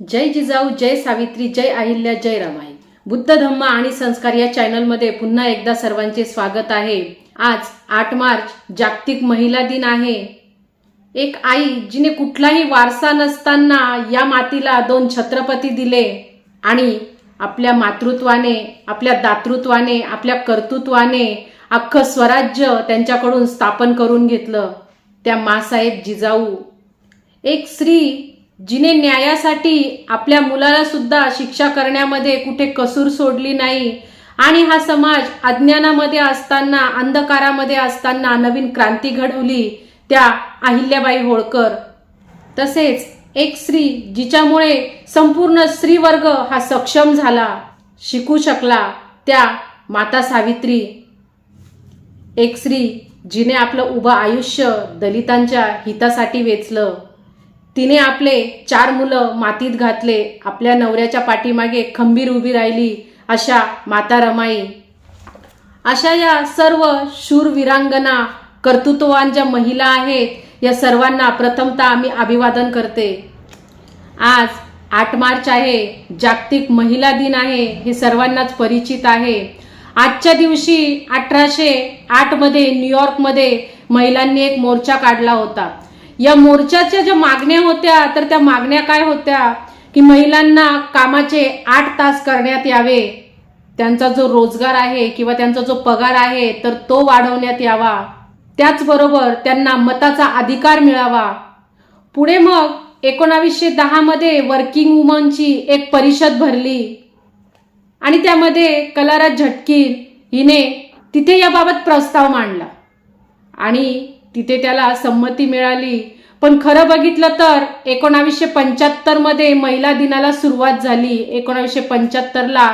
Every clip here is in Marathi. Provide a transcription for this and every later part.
जय जिजाऊ, जय सावित्री, जय अहिल्या, जय रमाई. बुद्ध धम्म आणि संस्कार या चॅनलमध्ये पुन्हा एकदा सर्वांचे स्वागत आहे. आज 8 मार्च जागतिक महिला दिन आहे. एक आई जिने कुठलाही वारसा नसताना या मातीला 2 छत्रपती दिले आणि आपल्या मातृत्वाने, आपल्या दातृत्वाने, आपल्या कर्तृत्वाने अख्खं स्वराज्य त्यांच्याकडून स्थापन करून घेतलं, त्या मासाहेब जिजाऊ. एक स्त्री जिने न्यायासाठी आपल्या मुलाला सुद्धा शिक्षा करण्यामध्ये कुठे कसूर सोडली नाही आणि हा समाज अज्ञानामध्ये असताना, अंधकारामध्ये असताना नवीन क्रांती घडवली, त्या अहिल्याबाई होळकर. तसेच एक स्त्री जिच्यामुळे संपूर्ण स्त्रीवर्ग हा सक्षम झाला, शिकू शकला, त्या माता सावित्री. एक स्त्री जिने आपलं उभं आयुष्य दलितांच्या हितासाठी वेचलं. तिने आपले 4 मुलं मातीत घातले, आपल्या नवऱ्याच्या पाठीमागे खंबीर उभी राहिली, अशा माता रमाई. अशा या सर्व शूर वीरांगना, कर्तृत्ववान ज्या महिला आहेत, या सर्वांना प्रथमतः मी अभिवादन करते. आज 8 मार्च आहे, जागतिक महिला दिन आहे, हे सर्वांनाच परिचित आहे. आजच्या दिवशी 1808 मध्ये न्यूयॉर्कमध्ये महिलांनी एक मोर्चा काढला होता. या मोर्चाच्या ज्या मागण्या होत्या, तर त्या मागण्या काय होत्या की महिलांना कामाचे 8 तास करण्यात यावे, त्यांचा जो रोजगार आहे किंवा त्यांचा जो पगार आहे तर तो वाढवण्यात यावा, त्याचबरोबर त्यांना मताचा अधिकार मिळावा. पुढे मग 1910 मध्ये वर्किंग वुमनची एक परिषद भरली आणि त्यामध्ये कलाराज झटकीर हिने तिथे याबाबत प्रस्ताव मांडला आणि तिथे त्याला संमती मिळाली. पण खरं बघितलं तर 1975 मध्ये महिला दिनाला सुरुवात झाली. 1975ला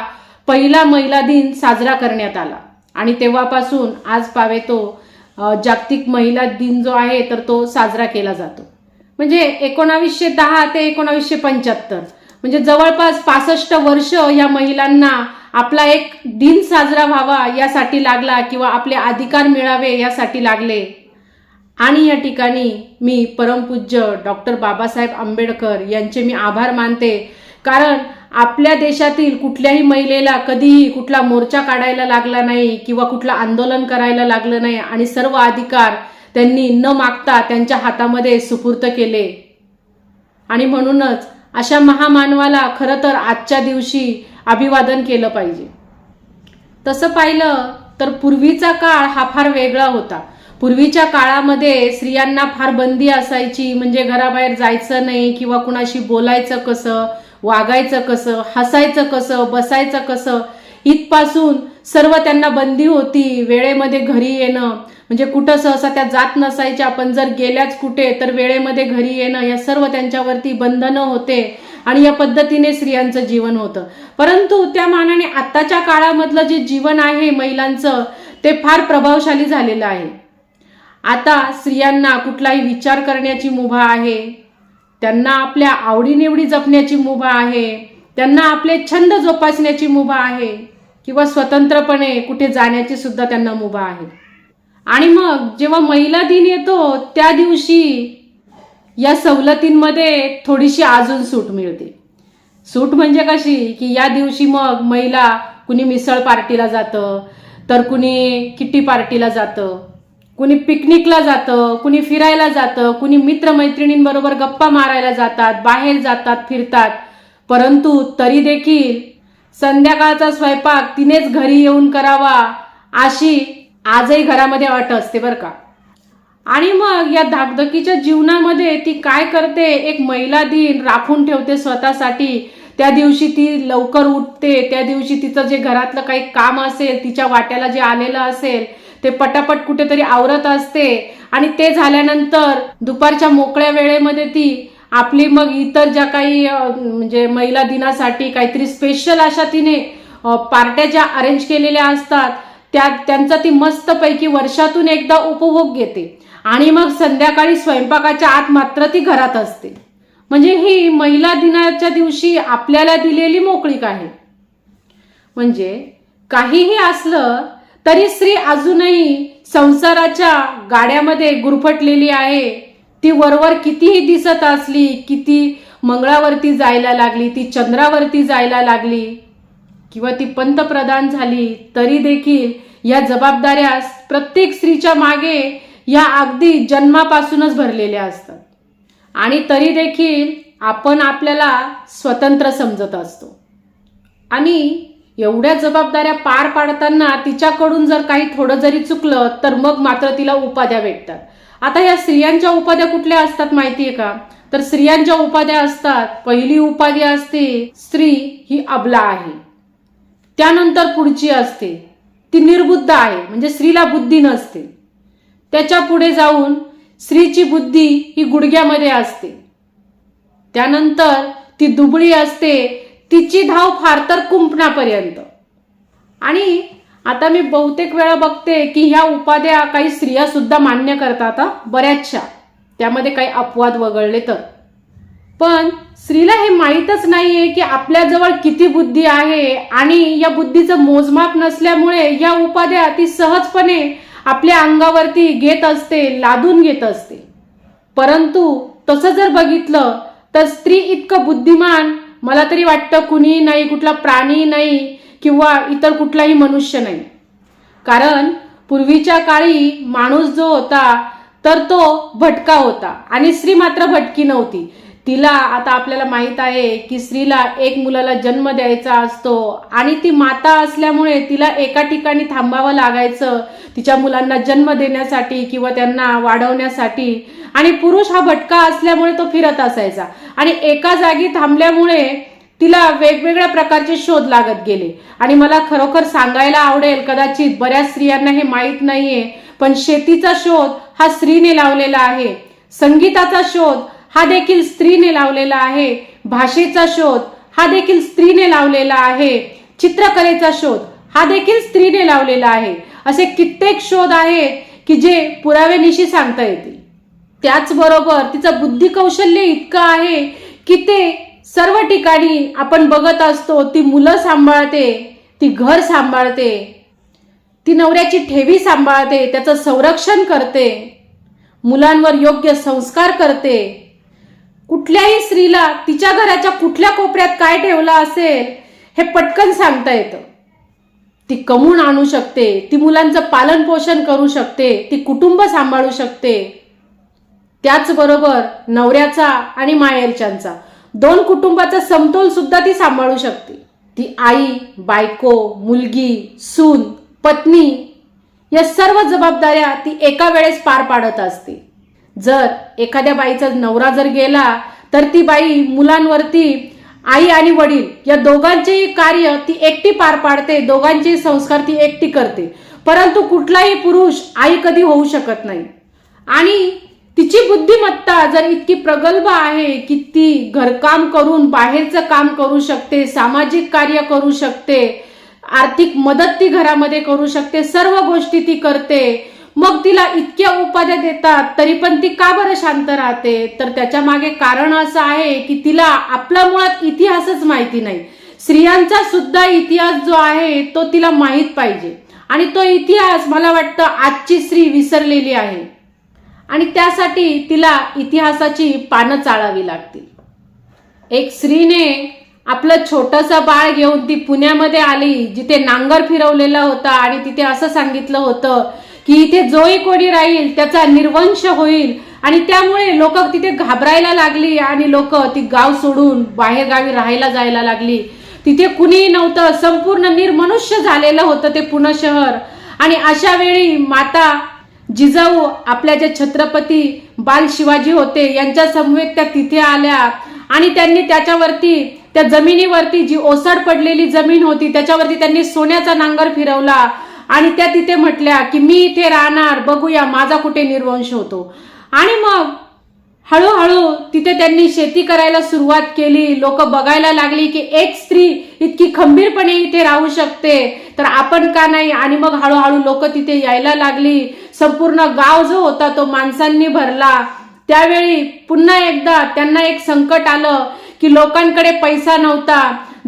पहिला महिला दिन साजरा करण्यात आला आणि तेव्हापासून आज पावे तो जागतिक महिला दिन जो आहे तर तो साजरा केला जातो. म्हणजे 1910 ते 1975 म्हणजे जवळपास 65 वर्ष या महिलांना आपला एक दिन साजरा व्हावा यासाठी लागला किंवा आपले अधिकार मिळावे यासाठी लागले. आणि या ठिकाणी मी परमपूज्य डॉक्टर बाबासाहेब आंबेडकर यांचे मी आभार मानते, कारण आपल्या देशातील कुठल्याही महिलेला कधीही कुठला मोर्चा काढायला लागला नाही किंवा कुठलं आंदोलन करायला लागलं नाही आणि सर्व अधिकार त्यांनी न मागता त्यांच्या हातामध्ये सुपूर्त केले. आणि म्हणूनच अशा महामानवाला खरं तर आजच्या दिवशी अभिवादन केलं पाहिजे. तसं पाहिलं तर पूर्वीचा काळ हा फार वेगळा होता. पूर्वीच्या काळामध्ये स्त्रियांना फार बंदी असायची, म्हणजे घराबाहेर जायचं नाही किंवा कुणाशी बोलायचं कसं, वागायचं कसं, हसायचं कसं, बसायचं कसं, इथपासून सर्व त्यांना बंदी होती. वेळेमध्ये घरी येणं, म्हणजे कुठं सहसा त्या जात नसायच्या, पण जर गेल्याच कुठे तर वेळेमध्ये घरी येणं, या सर्व त्यांच्यावरती बंधनं होते आणि या पद्धतीने स्त्रियांचं जीवन होतं. परंतु त्या मानाने आत्ताच्या काळामधलं जे जीवन आहे महिलांचं ते फार प्रभावशाली झालेलं आहे. आता स्त्रियांना कुठलाही विचार करण्याची मुभा आहे, त्यांना आपल्या आवडीनिवडी जपण्याची मुभा आहे, त्यांना आपले छंद जोपासण्याची मुभा आहे किंवा स्वतंत्रपणे कुठे जाण्याची सुद्धा त्यांना मुभा आहे. आणि मग जेव्हा महिला दिन येतो त्या दिवशी या सवलतींमध्ये थोडीशी अजून सूट मिळते. सूट म्हणजे कशी की या दिवशी मग महिला कुणी मिसळ पार्टीला जातं, तर कुणी किटी पार्टीला जातं, कुणी पिकनिकला जातं, कुणी फिरायला जातं, कुणी मित्रमैत्रिणींबरोबर गप्पा मारायला जातात, बाहेर जातात, फिरतात. परंतु तरी देखील संध्याकाळचा स्वयंपाक तिनेच घरी येऊन करावा अशी आजही घरामध्ये अट असते बरं का. आणि मग या धाकधकीच्या जीवनामध्ये ती काय करते, एक महिला दिन राखून ठेवते स्वतःसाठी. त्या दिवशी ती लवकर उठते, त्या दिवशी तिचं जे घरातलं काही काम असेल, तिच्या वाट्याला जे आलेलं असेल ते पटापट कुठेतरी आवरत असते आणि ते झाल्यानंतर दुपारच्या मोकळ्या वेळेमध्ये ती आपली मग इतर ज्या काही म्हणजे महिला दिनासाठी काहीतरी स्पेशल अशा तिने पार्ट्या ज्या अरेंज केलेल्या असतात त्यांचा ती मस्तपैकी वर्षातून एकदा उपभोग घेते आणि मग संध्याकाळी स्वयंपाकाच्या आत मात्र ती घरात असते. म्हणजे ही महिला दिनाच्या दिवशी आपल्याला दिलेली मोकळीक आहे. म्हणजे काहीही असलं तरी स्त्री अजूनही संसाराच्या गाड्यामध्ये गुरफटलेली आहे. ती वरवर कितीही दिसत असली, किती मंगळावरती जायला लागली, ती चंद्रावरती जायला लागली किंवा ती पंतप्रधान झाली, तरी देखील या जबाबदाऱ्या प्रत्येक स्त्रीच्या मागे या अगदी जन्मापासूनच भरलेल्या असतात. आणि तरी देखील आपण आपल्याला स्वतंत्र समजत असतो. आणि एवढ्या जबाबदाऱ्या पार पाडताना तिच्याकडून जर काही थोडं जरी चुकलं तर मग मात्र तिला उपाध्या भेटतात. आता या स्त्रियांच्या उपाध्या कुठल्या असतात माहितीये का? तर स्त्रियांच्या उपाध्या असतात, पहिली उपाधी असते स्त्री ही अबला आहे. त्यानंतर पुढची असते ती निर्बुद्ध आहे, म्हणजे स्त्रीला बुद्धी नसते. त्याच्या पुढे जाऊन स्त्रीची बुद्धी ही गुडघ्यामध्ये असते. त्यानंतर ती दुबळी असते, तिची धाव फार तर कुंपणापर्यंत. आणि आता मी बहुतेक वेळा बघते की ह्या उपाध्या काही स्त्रिया सुद्धा मान्य करतात, बऱ्याचशा, त्यामध्ये काही अपवाद वगळले तर. पण स्त्रीला हे माहीतच नाहीये की आपल्याजवळ किती बुद्धी आहे, आणि या बुद्धीचं मोजमाप नसल्यामुळे या उपाध्या ती सहजपणे आपल्या अंगावरती घेत असते, लादून घेत असते. परंतु तसं जर बघितलं तर स्त्री इतकं बुद्धिमान मला तरी वाटतं कुणीही नाही, कुठला प्राणी नाही किंवा इतर कुठलाही मनुष्य नाही. कारण पूर्वीच्या काळी माणूस जो होता तर तो भटका होता आणि स्त्री मात्र भटकी नव्हती. तिला आता आपल्याला माहित आहे की स्त्रीला एक मुलाला जन्म द्यायचा असतो आणि ती माता असल्यामुळे तिला एका ठिकाणी थांबावं लागायचं तिच्या मुलांना जन्म देण्यासाठी किंवा त्यांना वाढवण्यासाठी. आणि पुरुष हा भटका असल्यामुळे तो फिरत असायचा आणि एका जागी थांबल्यामुळे तिला वेगवेगळ्या प्रकारचे शोध लागत गेले. आणि मला खरोखर सांगायला आवडेल, कदाचित बऱ्याच स्त्रियांना हे माहीत नाहीये, पण शेतीचा शोध हा स्त्रीने लावलेला आहे, संगीताचा शोध हा देखील स्त्रीने लावलेला आहे, भाषेचा शोध हा देखील स्त्रीने लावलेला आहे, चित्रकलेचा शोध हा देखील स्त्रीने लावलेला आहे. असे कित्येक शोध आहेत की जे पुराव्यानिशी सांगता येतील. त्याचबरोबर तिचं बुद्धी कौशल्य इतकं आहे की ते सर्व ठिकाणी आपण बघत असतो. ती मुलं सांभाळते, ती घर सांभाळते, ती नवऱ्याची ठेवी सांभाळते, त्याचं संरक्षण करते, मुलांवर योग्य संस्कार करते. कुठल्याही स्त्रीला तिच्या घराच्या कुठल्या कोपऱ्यात काय ठेवलं असेल हे पटकन सांगता येतं. ती कमवून आणू शकते, ती मुलांचं पालन पोषण करू शकते, ती कुटुंब सांभाळू शकते. त्याचबरोबर नवऱ्याचा आणि माहेरच्यांचा, दोन कुटुंबाचा समतोल सुद्धा ती सांभाळू शकते. ती आई, बायको, मुलगी, सून, पत्नी या सर्व जबाबदाऱ्या ती एका वेळेस पार पाडत असते. जर एखाद्या बाईचा नवरा जर गेला तर ती बाई मुलांवरती, आई आणि वडील या दोघांचेही कार्य ती एकटी पार पाडते, दोघांचेही संस्कार ती एकटी करते. परंतु कुठलाही पुरुष आई कधी होऊ शकत नाही. आणि तिची बुद्धिमत्ता जर इतकी प्रगल्भ आहे की ती घरकाम करून बाहेरचं काम करू शकते, सामाजिक कार्य करू शकते, आर्थिक मदत ती घरामध्ये करू शकते, सर्व गोष्टी ती करते. मग तिला इतक्या उपाध्या देतात तरी पण ती का बरं शांत राहते? तर त्याच्या मागे कारण असं आहे की तिला आपला मुळात इतिहासच माहिती नाही. स्त्रियांचा सुद्धा इतिहास जो आहे तो तिला माहीत पाहिजे. आणि तो इतिहास मला वाटतं आजची स्त्री विसरलेली आहे आणि त्यासाठी तिला इतिहासाची पानं चाळावी लागतील. एक स्त्रीने आपलं छोटंसं बाळ घेऊन ती पुण्यामध्ये आली, जिथे नांगर फिरवलेला होता आणि तिथे असं सांगितलं होतं की इथे जोही कोणी राहील त्याचा निर्वंश होईल. आणि त्यामुळे लोक तिथे घाबरायला लागली आणि लोक ती गाव सोडून बाहेर गावी राहायला जायला लागली. तिथे कुणीही नव्हतं, संपूर्ण निर्मनुष्य झालेलं होतं ते पुणे शहर. आणि अशा वेळी माता जिजाऊ आपल्या जे छत्रपती बाल शिवाजी होते यांच्या समवेत त्या तिथे आल्या आणि त्यांनी त्याच्यावरती, त्या जमिनीवरती जी ओसाड पडलेली जमीन होती त्याच्यावरती त्यांनी सोन्याचा नांगर फिरवला आणि त्या तिथे म्हटल्या की मी इथे राहणार, बघूया माझा कुठे निर्वंश होतो. आणि मग हळूहळू तिथे त्यांनी शेती करायला सुरुवात केली. लोक बघायला लागली की एक स्त्री इतकी खंबीरपणे इथे राहू शकते तर आपण का नाही. आणि मग हळूहळू लोक तिथे यायला लागली. संपूर्ण गाव जो होता तो माणसांनी भरला. त्यावेळी पुन्हा एकदा त्यांना एक संकट आलं की लोकांकडे पैसा नव्हता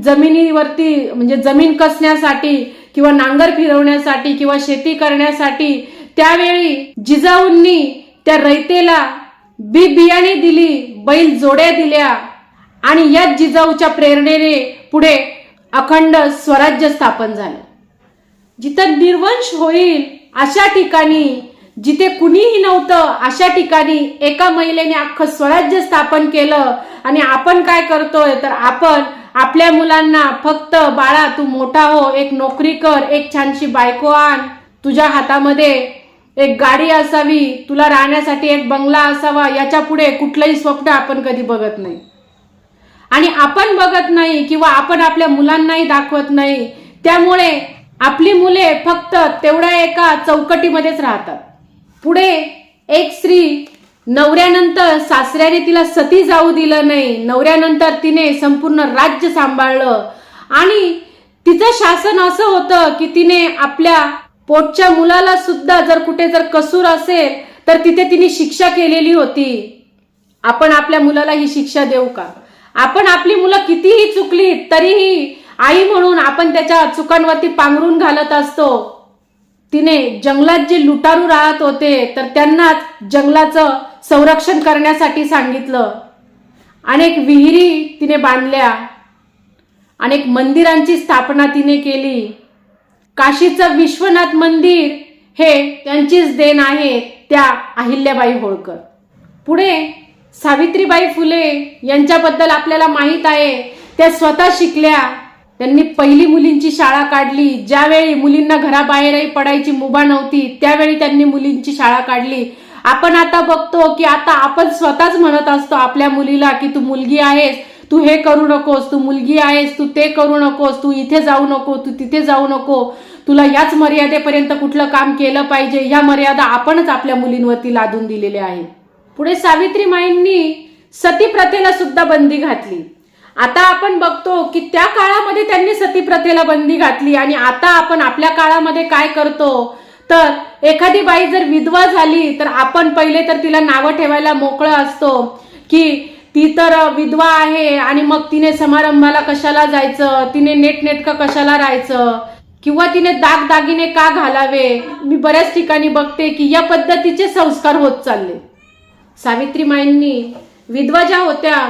जमिनीवरती, म्हणजे जमीन कसण्यासाठी किंवा नांगर फिरवण्यासाठी किंवा शेती करण्यासाठी. त्यावेळी जिजाऊंनी त्या रयतेला बी बियाणे दिली, बैल जोड्या दिल्या आणि याच जिजाऊच्या प्रेरणेने पुढे अखंड स्वराज्य स्थापन झालं. जिथं निर्वंश होईल अशा ठिकाणी, जिथे कुणीही नव्हतं अशा ठिकाणी एका महिलेने अख्खं स्वराज्य स्थापन केलं. आणि आपण काय करतोय तर आपण आपल्या मुलांना फक्त बाळा तू मोठा हो, एक नोकरी कर, एक छानशी बायको आण, तुझ्या हातामध्ये एक गाडी असावी, तुला राहण्यासाठी एक बंगला असावा, याच्या पुढे कुठलंही स्वप्न आपण कधी बघत नाही. आणि आपण बघत नाही किंवा आपण आपल्या मुलांनाही दाखवत नाही. त्यामुळे आपली मुले फक्त तेवढ्या एका चौकटीमध्येच राहतात. पुढे एक स्त्री नवऱ्यानंतर सासऱ्याने तिला सती जाऊ दिलं नाही. नवऱ्यानंतर तिने संपूर्ण राज्य सांभाळलं. आणि तिचं शासन असं होतं की तिने आपल्या पोटच्या मुलाला सुद्धा जर कुठे जर कसूर असेल तर तिथे तिने शिक्षा केलेली होती. आपण आपल्या मुलाला ही शिक्षा देऊ का? आपण आपली मुलं कितीही चुकली तरीही आई म्हणून आपण त्याच्या चुकांवरती पांघरून घालत असतो. तिने जंगलात जे लुटारू राहत होते तर त्यांनाच जंगलाचं संरक्षण करण्यासाठी सांगितलं. अनेक विहिरी तिने बांधल्या, अनेक मंदिरांची स्थापना तिने केली. काशीचं विश्वनाथ मंदिर हे त्यांचीच देण आहे, त्या अहिल्याबाई होळकर. पुढे सावित्रीबाई फुले यांच्याबद्दल आपल्याला माहित आहे. त्या स्वतः शिकल्या. त्यांनी पहिली मुलींची शाळा काढली. ज्यावेळी मुलींना घराबाहेरही पडायची मुभा नव्हती त्यावेळी त्यांनी मुलींची शाळा काढली. आपण आता बघतो की आता आपण स्वतःच म्हणत असतो आपल्या मुलीला की तू मुलगी आहेस, तू हे करू नकोस, तू मुलगी आहेस, तू ते करू नकोस, तू इथे जाऊ नको, तू तिथे जाऊ नको, तुला याच मर्यादेपर्यंत कुठलं काम केलं पाहिजे. ह्या मर्यादा आपणच आपल्या मुलींवरती लादून दिलेल्या आहेत. पुढे सावित्रीमाईंनी सती प्रथेला सुद्धा बंदी घातली. आता आपण बघतो की त्या काळामध्ये त्यांनी सती प्रथेला बंदी घातली. आणि आता आपण आपल्या काळामध्ये काय करतो तर एखादी बाई जर विधवा झाली तर आपण पहिले तर तिला नावं ठेवायला मोकळं असतो की ती तर विधवा आहे आणि मग तिने समारंभाला कशाला जायचं, तिने नेटनेटकं कशाला राहायचं, किंवा तिने दागदागिने का घालावे. मी बऱ्याच ठिकाणी बघते की या पद्धतीचे संस्कार होत चालले. सावित्रीमाईंनी विधवा ज्या होत्या,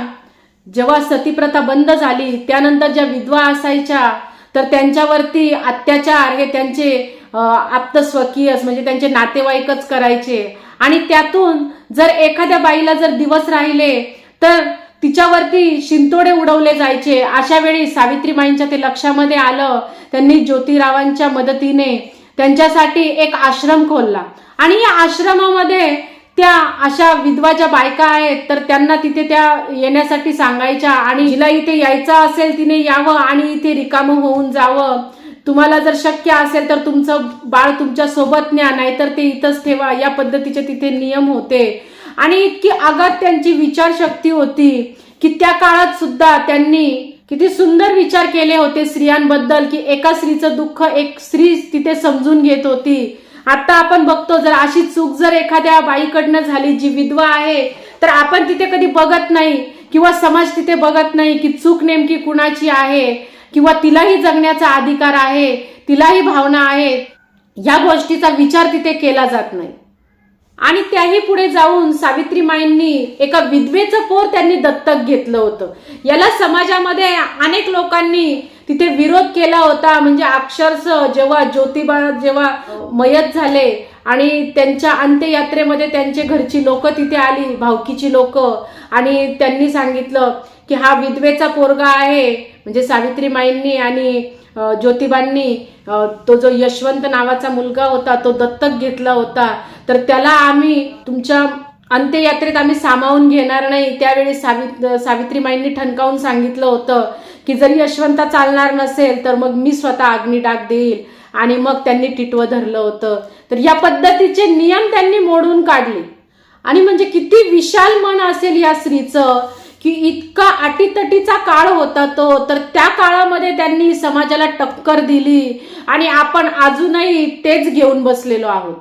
जेव्हा सतीप्रथा बंद झाली त्यानंतर ज्या विधवा असायच्या तर त्यांच्यावरती अत्याचार हे त्यांचे आप्त स्वकीय म्हणजे त्यांचे नातेवाईकच करायचे. आणि त्यातून जर एखाद्या बाईला जर दिवस राहिले तर तिच्यावरती शिंतोडे उडवले जायचे. अशा वेळी सावित्रीमाईंच्या ते लक्षामध्ये आलं. त्यांनी ज्योतिरावांच्या मदतीने त्यांच्यासाठी एक आश्रम खोलला. आणि या आश्रमामध्ये त्या अशा विधवा ज्या बायका आहेत तर त्यांना तिथे त्या येण्यासाठी सांगायच्या. आणि जिला इथे यायचं असेल तिने यावं आणि इथे रिकामं होऊन जावं. तुम्हाला जर शक्य असेल तर तुमचं बाळ तुमच्या सोबत न्या, नाहीतर ते इथंच ठेवा. या पद्धतीचे तिथे नियम होते. आणि इतकी आगाध त्यांची विचारशक्ती होती की त्या काळात सुद्धा त्यांनी किती सुंदर विचार केले होते स्त्रियांबद्दल की एका स्त्रीचं दुःख एक स्त्री तिथे समजून घेत होती. आता आपण बघतो जर अशी चूक जर एखाद्या बाईकडनं झाली जी विधवा आहे तर आपण तिथे कधी बघत नाही किंवा समाज तिथे बघत नाही की चूक नेमकी कुणाची आहे किंवा तिलाही जगण्याचा अधिकार आहे, तिलाही भावना आहेत. या गोष्टीचा विचार तिथे केला जात नाही. आणि त्याही पुढे जाऊन सावित्रीमाईंनी एका विधवेचं पोर त्यांनी दत्तक घेतलं होतं. याला समाजामध्ये अनेक लोकांनी तिथे विरोध केला होता. म्हणजे अक्षरशः जेव्हा ज्योतिबा जेव्हा मयत झाले आणि त्यांच्या अंत्ययात्रेमध्ये त्यांचे घरची लोक तिथे आली, भावकीची लोक, आणि त्यांनी सांगितलं की हा विधवेचा पोरगा आहे. म्हणजे सावित्रीमाईंनी आणि ज्योतिबांनी तो जो यशवंत नावाचा मुलगा होता तो दत्तक घेतला होता, तर त्याला आम्ही तुमच्या अंत्ययात्रेत आम्ही सामावून घेणार नाही. त्यावेळी सावित्रीमाईंनी ठणकावून सांगितलं होतं की जर यशवंता चालणार नसेल तर मग मी स्वतः अग्निडाग देईल. आणि मग त्यांनी टिटवं धरलं होतं. तर या पद्धतीचे नियम त्यांनी मोडून काढले. आणि म्हणजे किती विशाल मन असेल या स्त्रीचं की इतका अटीतटीचा काळ होता तो, तर त्या काळामध्ये त्यांनी समाजाला टक्कर दिली आणि आपण अजूनही तेच घेऊन बसलेलो आहोत.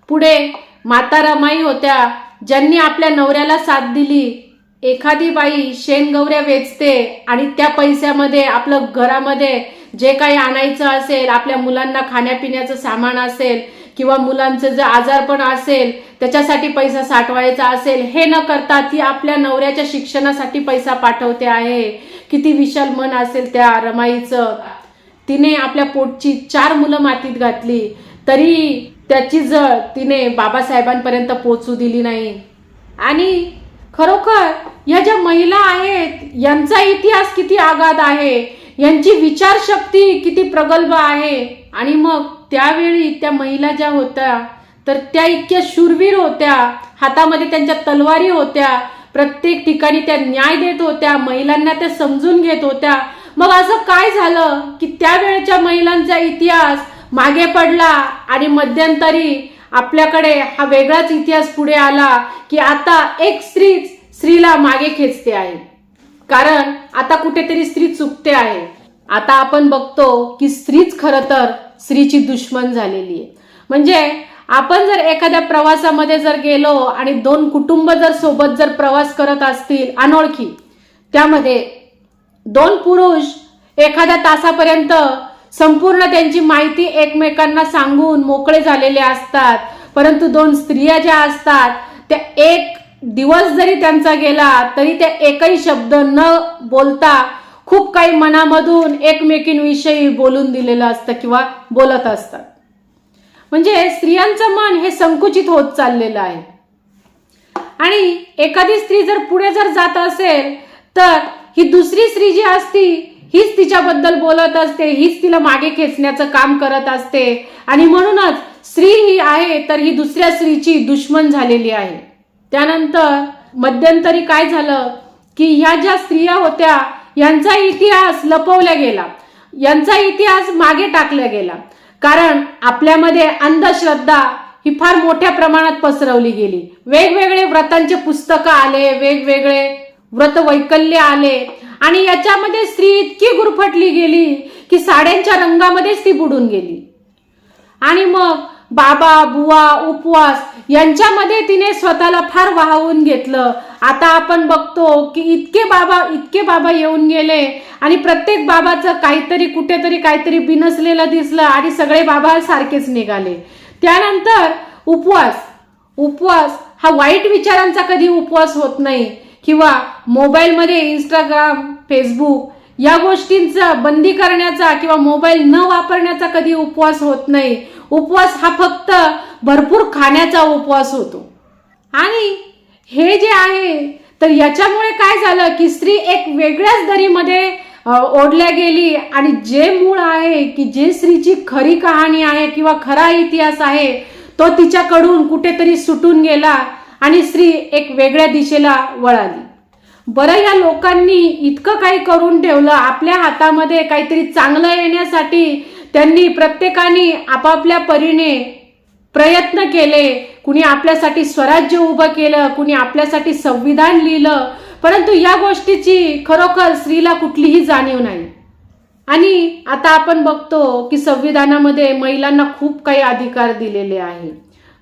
पुढे माता रमाई होत्या ज्यांनी आपल्या नवऱ्याला साथ दिली. एखादी बाई शेणगवऱ्या वेचते आणि त्या पैशामध्ये आपलं घरामध्ये जे काही आणायचं असेल, आपल्या मुलांना खाण्यापिण्याचं सामान असेल किंवा मुलांचं जर आजारपण असेल त्याच्यासाठी पैसा साठवायचा असेल, हे न करता ती आपल्या नवऱ्याच्या शिक्षणासाठी पैसा पाठवते आहे. किती विशाल मन असेल त्या रमाईचं. तिने आपल्या पोटची 4 मुलं मातीत घातली तरी त्याची जळ तिने बाबासाहेबांपर्यंत पोहोचू दिली नाही. आणि खरोखर या ज्या महिला आहेत यांचा इतिहास किती आगाध आहे, यांची विचारशक्ती किती प्रगल्भ आहे. आणि मग त्यावेळी त्या महिला ज्या होत्या तर त्या इतक्या शूरवीर होत्या, हातामध्ये त्यांच्या तलवारी होत्या, प्रत्येक ठिकाणी त्या न्याय देत होत्या, महिलांना त्या समजून घेत होत्या. मग असं काय झालं की त्यावेळच्या महिलांचा इतिहास मागे पडला आणि मध्यंतरी आपल्याकडे हा वेगळाच इतिहास पुढे आला की आता एक स्त्रीला मागे खेचते आहे. कारण आता कुठेतरी स्त्री चुकते आहे. आता आपण बघतो की स्त्रीच खरं तर स्त्रीची दुश्मन झालेली आहे. म्हणजे आपण जर एखाद्या प्रवासामध्ये जर गेलो आणि 2 कुटुंब जर सोबत जर प्रवास करत असतील अनोळखी, त्यामध्ये 2 पुरुष एखाद्या तासापर्यंत संपूर्ण त्यांची माहिती एकमेकांना सांगून मोकळे झालेले असतात, परंतु 2 स्त्रिया ज्या असतात त्या 1 दिवस जरी त्यांचा गेला तरी त्या एकही शब्द न बोलता खूप काही मनामधून एकमेकींविषयी बोलून दिलेलं असतं किंवा बोलत असतात. म्हणजे स्त्रियांचं मन हे संकुचित होत चाललेलं आहे. आणि एखादी स्त्री जर पुढे जर जात असेल तर ही दुसरी स्त्री जी असती हीच तिच्याबद्दल बोलत असते, हीच तिला मागे खेचण्याचं काम करत असते. आणि म्हणूनच स्त्री ही आहे तर ही दुसऱ्या स्त्रीची दुश्मन झालेली आहे. त्यानंतर मध्यंतरी काय झालं की ह्या ज्या स्त्रिया होत्या यांचा इतिहास लपवला गेला, यांचा इतिहास मागे टाकला गेला. कारण आपल्यामध्ये अंधश्रद्धा ही फार मोठ्या प्रमाणात पसरवली गेली. वेगवेगळे व्रतांचे पुस्तकं आले, वेगवेगळे व्रत वैकल्य आले आणि याच्यामध्ये स्त्री इतकी गुरफटली गेली की साड्यांच्या रंगामध्येच ती बुडून गेली. आणि मग बाबा बुवा उपवास यांच्यामध्ये तिने स्वतःला फार वाहवून घेतलं. आता आपण बघतो की इतके बाबा येऊन गेले आणि प्रत्येक बाबाचं काहीतरी कुठेतरी काहीतरी बिनसलेलं दिसलं आणि सगळे बाबा सारखेच निघाले. त्यानंतर उपवास हा वाईट विचारांचा कधी उपवास होत नाही किंवा मोबाईलमध्ये इंस्टाग्राम फेसबुक या गोष्टींचा बंदी करण्याचा किंवा मोबाईल न वापरण्याचा कधी उपवास होत नाही. उपवास हा फक्त भरपूर खाण्याचा उपवास होतो. आणि हे जे आहे तर याच्यामुळे काय झालं की स्त्री एक वेगळ्याच दरीमध्ये ओढल्या गेली आणि जे मूळ आहे की जे स्त्रीची खरी कहाणी आहे किंवा खरा इतिहास आहे तो तिच्याकडून कुठेतरी सुटून गेला आणि स्त्री एक वेगळ्या दिशेला वळाली. बरं, या लोकांनी इतकं काही करून ठेवलं, आपल्या हातामध्ये काहीतरी चांगलं येण्यासाठी त्यांनी प्रत्येकाने आपापल्या परीने प्रयत्न केले. कुणी आपल्यासाठी स्वराज्य उभं केलं, कुणी आपल्यासाठी संविधान लिहिलं, परंतु या गोष्टीची खरोखर स्त्रीला कुठलीही जाणीव नाही. आणि आता आपण बघतो की संविधानामध्ये महिलांना खूप काही अधिकार दिलेले आहे,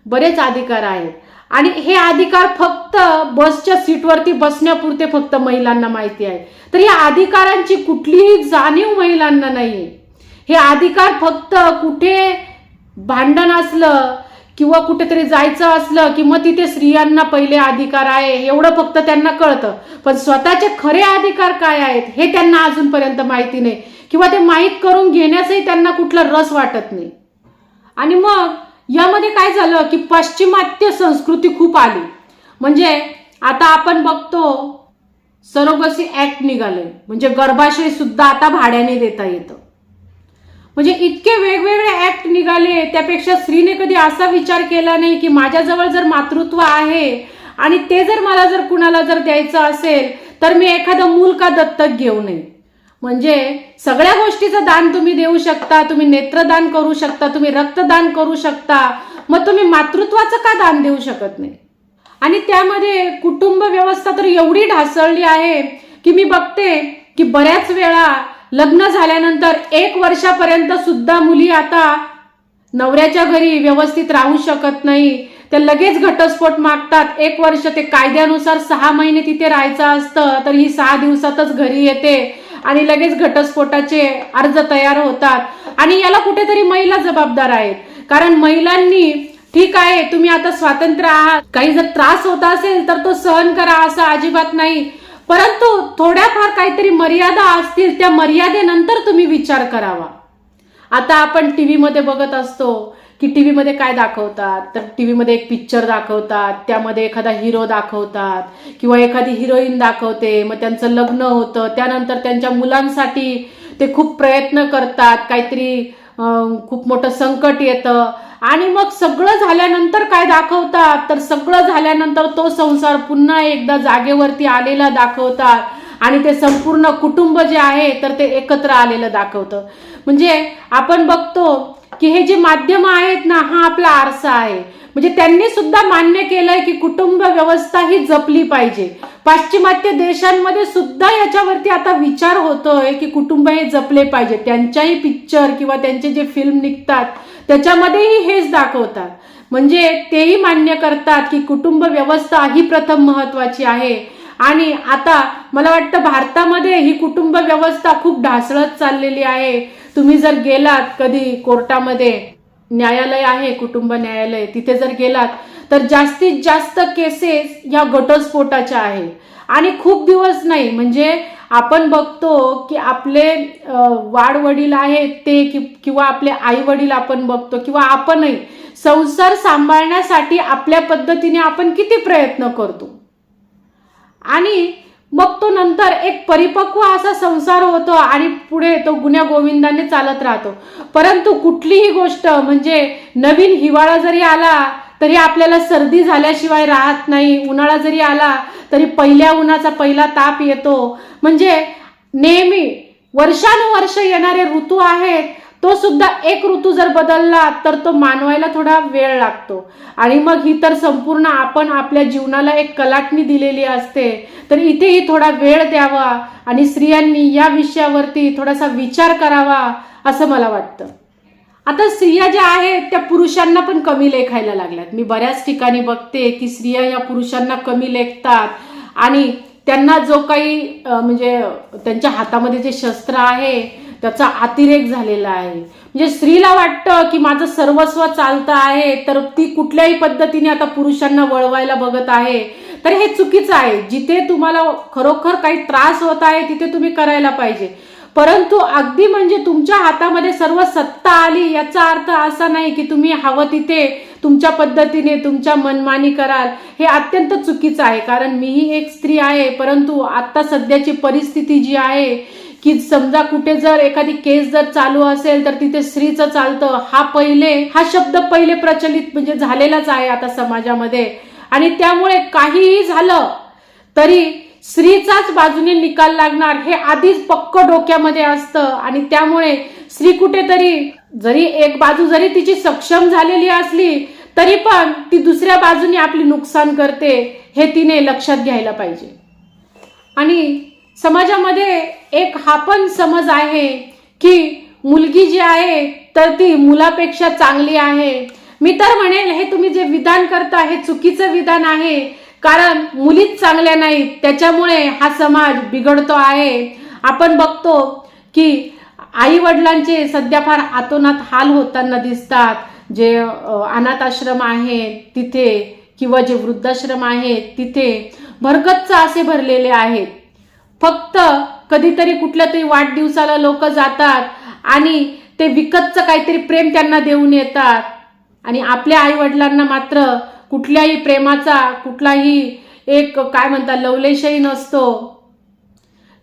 बरेच अधिकार आहेत. आणि हे अधिकार फक्त बसच्या सीटवरती बसण्यापुरते फक्त महिलांना माहिती आहे. तर या अधिकारांची कुठलीही जाणीव महिलांना नाहीये. हे अधिकार फक्त कुठे भांडण असलं किंवा कुठेतरी जायचं असलं की मग तिथे स्त्रियांना पहिले अधिकार आहे एवढं फक्त त्यांना कळतं. पण स्वतःचे खरे अधिकार काय आहेत हे त्यांना अजूनपर्यंत माहिती नाही किंवा ते माहीत करून घेण्याचाही त्यांना कुठला रस वाटत नाही. आणि मग यामध्ये काय झालं की पाश्चिमात्य संस्कृती खूप आली. म्हणजे आता आपण बघतो सरोगसी ऍक्ट निघाले, म्हणजे गर्भाशय सुद्धा आता भाड्याने देता येतं. म्हणजे इतके वेगवेगळे ऍक्ट निघाले. त्यापेक्षा स्त्रीने कधी असा विचार केला नाही की माझ्याजवळ जर मातृत्व आहे आणि ते जर मला जर कुणाला जर द्यायचं असेल तर मी एखादं मूल का दत्तक घेऊ नये. म्हणजे सगळ्या गोष्टीचं दान तुम्ही देऊ शकता, तुम्ही नेत्रदान करू शकता, तुम्ही रक्तदान करू शकता, मग तुम्ही मातृत्वाचं का दान देऊ शकत नाही. आणि त्यामध्ये कुटुंब व्यवस्था तर एवढी ढासळली आहे की मी बघते की बऱ्याच वेळा लग्न झाल्यानंतर 1 वर्षापर्यंत सुद्धा मुली आता नवऱ्याच्या घरी व्यवस्थित राहू शकत नाही. ते लगेच घटस्फोट मागतात. 1 वर्ष ते कायद्यानुसार 6 महिने तिथे राहायचं असतं तर ही 6 दिवसातच घरी येते आणि लगेच घटस्फोटाचे अर्ज तयार होतात. आणि याला कुठेतरी महिला जबाबदार आहेत. कारण महिलांनी ठीक आहे तुम्ही आता स्वातंत्र्य आहात, काही जर त्रास होत असेल तर तो सहन करा असं अजिबात नाही, परंतु थोड्याफार काहीतरी मर्यादा असतील, त्या मर्यादेनंतर तुम्ही विचार करावा. आता आपण टीव्ही मध्ये बघत असतो की टीव्ही मध्ये काय दाखवतात, तर टीव्ही मध्ये एक पिक्चर दाखवतात, त्यामध्ये एखादा हिरो दाखवतात किंवा एखादी हिरोईन दाखवते, मग त्यांचं लग्न होतं, त्यानंतर त्यांच्या मुलांसाठी ते खूप प्रयत्न करतात, काहीतरी खूप मोठं संकट येतं आणि मग सगळं झाल्यानंतर काय दाखवतात, तर सगळं झाल्यानंतर तो संसार पुन्हा एकदा जागेवरती आलेला दाखवतात आणि ते संपूर्ण कुटुंब जे आहे तर ते एकत्र आलेलं दाखवतं. म्हणजे आपण बघतो की हे जे माध्यम आहेत ना, हा आपला आरसा आहे. म्हणजे त्यांनी सुद्धा मान्य केलंय की कुटुंब व्यवस्था ही जपली पाहिजे. पाश्चिमात्य देशांमध्ये सुद्धा याच्यावरती आता विचार होतोय की कुटुंब हे जपले पाहिजे. त्यांच्याही पिक्चर किंवा त्यांचे जे फिल्म निघतात त्याच्यामध्येही हेच दाखवतात. म्हणजे तेही मान्य करतात की कुटुंब व्यवस्था ही प्रथम महत्वाची आहे. आणि आता मला वाटतं भारतामध्ये ही कुटुंब व्यवस्था खूप ढासळत चाललेली आहे. तुम्ही जर गेलात कधी कोर्टामध्ये, न्यायालय आहे कुटुंब न्यायालय, तिथे जर गेलात तर जास्तीत जास्त केसेस या घटस्फोटाच्या आहे. आणि खूप दिवस नाही, म्हणजे आपण बघतो की आपले वाडवडील आहेत ते किंवा आपले आई वडील आपण बघतो किंवा आपणही संसार सांभाळण्यासाठी आपल्या पद्धतीने आपण किती प्रयत्न करतो आणि मग तो नंतर एक परिपक्व असा संसार होतो आणि पुढे तो गुण्या गोविंदाने चालत राहतो. परंतु कुठलीही गोष्ट, म्हणजे नवीन हिवाळा जरी आला तरी आपल्याला सर्दी झाल्याशिवाय राहत नाही, उन्हाळा जरी आला तरी पहिल्या उन्हाचा पहिला ताप येतो. म्हणजे नेहमी वर्षानुवर्ष येणारे ऋतू आहेत, तो सुद्धा एक ऋतू जर बदलला तर तो मानवायला थोडा वेळ लागतो. आणि मग ही तर संपूर्ण आपण आपल्या जीवनाला एक कलाटणी दिलेली असते, तर इथेही थोडा वेळ द्यावा आणि स्त्रियांनी या विषयावरती थोडासा विचार करावा असं मला वाटतं. आता स्त्रिया ज्या आहेत त्या पुरुषांना पण कमी लेखायला लागल्यात. मी बऱ्याच ठिकाणी बघते की स्त्रिया या पुरुषांना कमी लेखतात आणि त्यांना जो काही म्हणजे त्यांच्या हातामध्ये जे शस्त्र आहे त्याचा अतिरेक झालेला आहे. म्हणजे स्त्रीला वाटतं की माझं सर्वस्व चालतं आहे, तर ती कुठल्याही पद्धतीने आता पुरुषांना वळवायला बघत आहे. तर हे चुकीचं आहे. जिथे तुम्हाला खरोखर काही त्रास होत आहे तिथे तुम्ही करायला पाहिजे, परंतु अगदी म्हणजे तुमच्या हातामध्ये सर्व सत्ता आली याचा अर्थ असा नाही की तुम्ही हवं तिथे तुमच्या पद्धतीने तुमच्या मनमानी कराल. हे अत्यंत चुकीचं आहे. कारण मीही एक स्त्री आहे, परंतु आता सध्याची परिस्थिती जी आहे की समजा कुठे जर एखादी केस जर चालू असेल तर तिथे स्त्रीचं चालतं, हा शब्द पहिले प्रचलित म्हणजे झालेलाच आहे आता समाजामध्ये. आणि त्यामुळे काहीही झालं तरी स्त्रीचाच बाजूने निकाल लागणार हे आधीच पक्क डोक्यामध्ये असतं. आणि त्यामुळे स्त्री कुठेतरी जरी एक बाजू जरी तिची सक्षम झालेली असली तरी पण ती दुसऱ्या बाजूने आपली नुकसान करते, हे तिने लक्षात घ्यायला पाहिजे. आणि समाजामध्ये एक हा पण समज आहे की मुलगी जी आहे तर ती मुलापेक्षा चांगली आहे. मी तर म्हणेल हे तुम्ही जे विधान करता हे चुकीचं विधान आहे. कारण मुलीच चांगल्या नाहीत, त्याच्यामुळे हा समाज बिघडतो आहे. आपण बघतो की आई वडिलांचे सध्या फार आतोनात हाल होताना दिसतात. जे अनाथ आश्रम आहेत तिथे किंवा जे वृद्धाश्रम आहेत तिथे भरगच्च असे भरलेले आहेत. फक्त कधीतरी कुठल्या तरी वाढदिवसाला लोक जातात आणि ते विकतचं काहीतरी प्रेम त्यांना देऊन येतात आणि आपल्या आई वडिलांना मात्र कुठल्याही प्रेमाचा कुठलाही एक काय म्हणतात लवलेशही नसतो.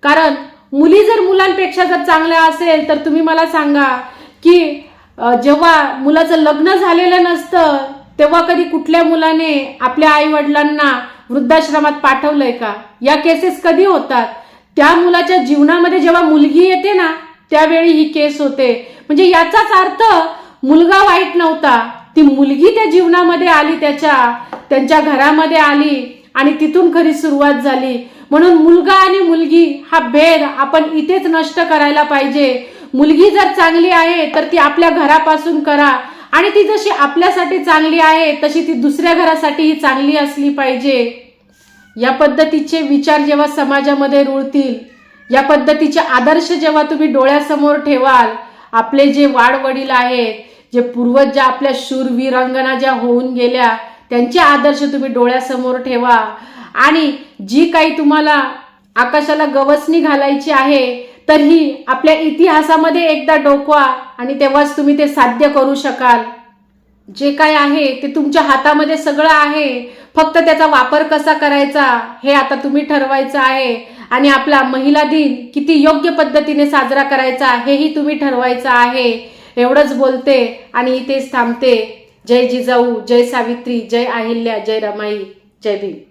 कारण मुली जर मुलांपेक्षा जर चांगल्या असेल तर तुम्ही मला सांगा की जेव्हा मुलाचं लग्न झालेलं नसतं तेव्हा कधी कुठल्या मुलाने आपल्या आई वडिलांना वृद्धाश्रमात पाठवलंय का? या केसेस कधी होतात? त्या मुलाच्या जीवनामध्ये जेव्हा मुलगी येते ना त्यावेळी ही केस होते. म्हणजे याचाच अर्थ मुलगा वाईट नव्हता, ती मुलगी त्या जीवनामध्ये आली, त्यांच्या घरामध्ये आली आणि तिथून खरी सुरुवात झाली. म्हणून मुलगा आणि मुलगी हा भेद आपण इथेच नष्ट करायला पाहिजे. मुलगी जर चांगली आहे तर ती आपल्या घरापासून करा आणि ती जशी आपल्यासाठी चांगली आहे तशी ती दुसऱ्या घरासाठीही चांगली असली पाहिजे. या पद्धतीचे विचार जेव्हा समाजामध्ये रुळतील, या पद्धतीचे आदर्श जेव्हा तुम्ही डोळ्यासमोर ठेवाल, आपले जे वाडवडील आहेत जे पूर्वज ज्या आपल्या शूरवीरांगना ज्या होऊन गेल्या त्यांचे आदर्श तुम्ही डोळ्यासमोर ठेवा आणि जी काही तुम्हाला आकाशाला गवसणी घालायची आहे तरीही आपल्या इतिहासामध्ये एकदा डोकवा आणि तेव्हाच तुम्ही ते साध्य करू शकाल. जे काय आहे ते तुमच्या हातामध्ये सगळं आहे, फक्त त्याचा वापर कसा करायचा हे आता तुम्ही ठरवायचं आहे आणि आपला महिला दिन किती योग्य पद्धतीने साजरा करायचा हेही तुम्ही ठरवायचं आहे. एवढंच बोलते आणि इथेच थांबते. जय जिजाऊ, जय सावित्री, जय अहिल्या, जय रमाई, जय भीम.